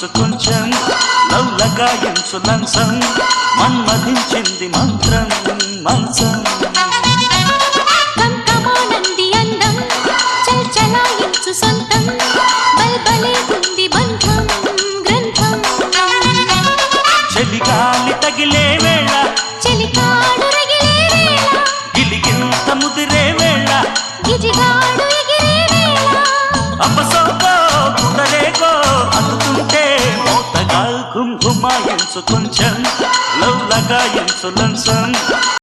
మనసు కొంచెం లవ్ లగాయించు లంసం మన్మధించింది మంత్రం మంచం కంకమానంది అందం చల్చలాయించు సొంతం బల్బలే ఉంది బంధం గ్రంథం చలిగాలి తగిలే వేళ చెలికాడు రగిలే వేళ గిలిగింత ముదిరే వేళ గిజిగాడు ఎగిరే వేళ అపసోకో కుదరేగో అందుతుంటే మోతగా ఘుమాయించు కొంచెం లవ్ లగాయించు లంసం